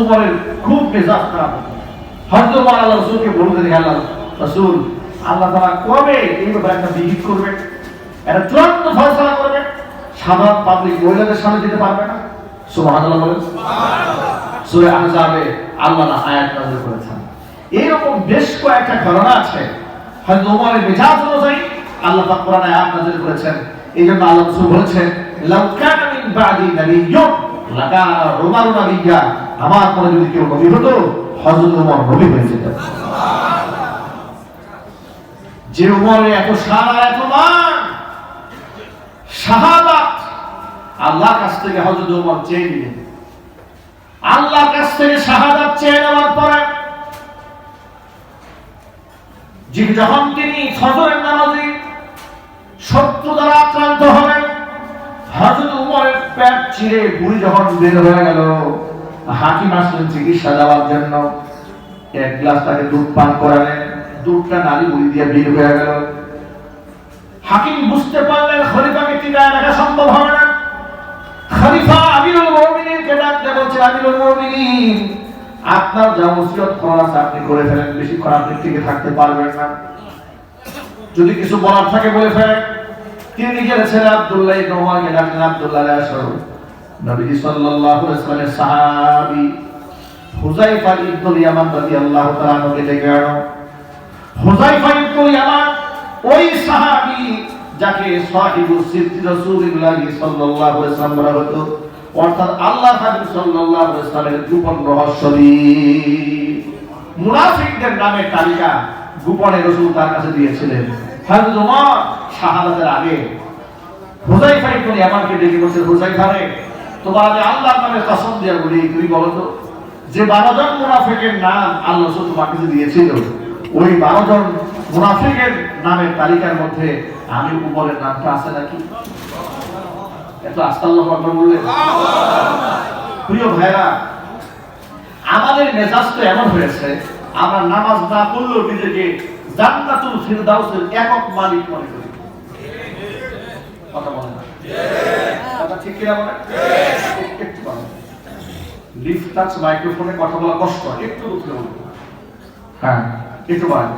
উমরের খুব মেজাজ খারাপ। হযরত ওমর আল্লাহ রাসূলকে বলতে দেখে, আল্লাহ রাসূল, আল্লাহ তাআলা কবে এই ব্যাপারে একটা বিহিত করবেন, এটা চূড়ান্ত ফয়সালা করবেন, সাধারণ পাবলিক মহিলাদের সামনে যেতে পারবে না? সুবহানাল্লাহ বলেন। সূরা আহজাবে আল্লাহ আয়াত নাযিল করেছেন। এরকম বেশ কয়েকটা ঘটনা আছে হযরত ওমরের মেজাজ অনুযায়ী আল্লাহ পাক কোরআনে আয়াত নাযিল করেছেন। এইজন্য আল্লাহ রাসূল বলেছেন, লাউ কানা মিন বাদি নাবিয়্যুন লাকানা উমারু নাবিয়্যা, আমার পরে যদি কেউ নবী হতো হযরত ওমর নবী হয়ে যেতেন। যে ওমরের এত শান এত মান, শাহাদাত আল্লাহর কাছ থেকে হযরত ওমর চেয়ে নিলেন। আল্লাহর কাছ থেকে শাহাদাত চেয়ে নেওয়ার পরে যখন তিনি ফজরের নামাজে শত্রু দ্বারা আক্রান্ত হলেন, হযরত ওমরের পেট চিরে বুড়ি যখন বের হয়ে গেল, হাকিম আসলেন চিকিৎসা দেওয়ার জন্য। এক গ্লাস তাকে দুধ পান করালেন, দুধটা নালী বুড়ি দিয়ে বের হয়ে গেল। হাকিম বুঝতে পারলেন খলিফাকে টিকায় রাখা সম্ভব হবে না। খলিফা আমিরুল মুমিনিনকে ডাকতে বলছেন, আমিরুল মুমিনিন, আপনার যা ওসিয়ত করা আছে আপনি করে ফেলেন, বেশিক্ষণ আপনি টিকে থাকতে পারবেন না, যদি কিছু বলার থাকে বলে ফেলেন। তিনি নিজের ছেলে আব্দুল্লাহ ইবনে ওমরকে ডাকলেন, আব্দুল্লাহ আসো। নবী সাল্লাল্লাহু আলাইহি ওয়াসাল্লামের সাহাবী হুযায়ফা ইবনুল ইয়ামান রাদিয়াল্লাহু তাআলা আনহুকে ডেকে আনো। হুযায়ফা ইবনুল ইয়ামান ওই সাহাবী যাকে সাহিবু সিদ্দি রাসূলুল্লাহ সাল্লাল্লাহু আলাইহি ওয়াসাল্লাম বলা হতো, অর্থাৎ আল্লাহ হাবিব সাল্লাল্লাহু আলাইহি ওয়াসাল্লামের গোপন রহস্যী মুনাফিকদের নামের তালিকা গোপনে রাসূল তার কাছে দিয়েছিলেন। হযরত ওমর শাহাদাতের আগে হুযায়ফা ইবনুল ইয়ামানকে ডেকে বলছেন, হুযায়ফা রে, তোমার আমি আল্লাহর নামে কসম দিয়ে বলি, তুমি বলো তো যে 12 জন মুনাফিকের নাম আল্লাহ রাসূল তোমাকে দিয়েছিল, ওই 12 জন মুনাফিকের নামের তালিকার মধ্যে আমি উমরের নামটা আছে নাকি? এত আস্তাগফিরুল্লাহ আকবার বললেন। প্রিয় ভাইরা, আমাদের মেজাজ তো এমন হয়েছে, আমরা নামাজ না পড়লেও নিজেকে জান্নাতুল ফিরদাউসের একক মালিক মনে করি। কথা বলেন না? কথা ঠিক কিনা বলেন? একটু বলেন। লিফট টাচ মাইক্রোফোনে কথা বলা কষ্ট, একটু উঠে বলুন। হ্যাঁ, একটু বলেন।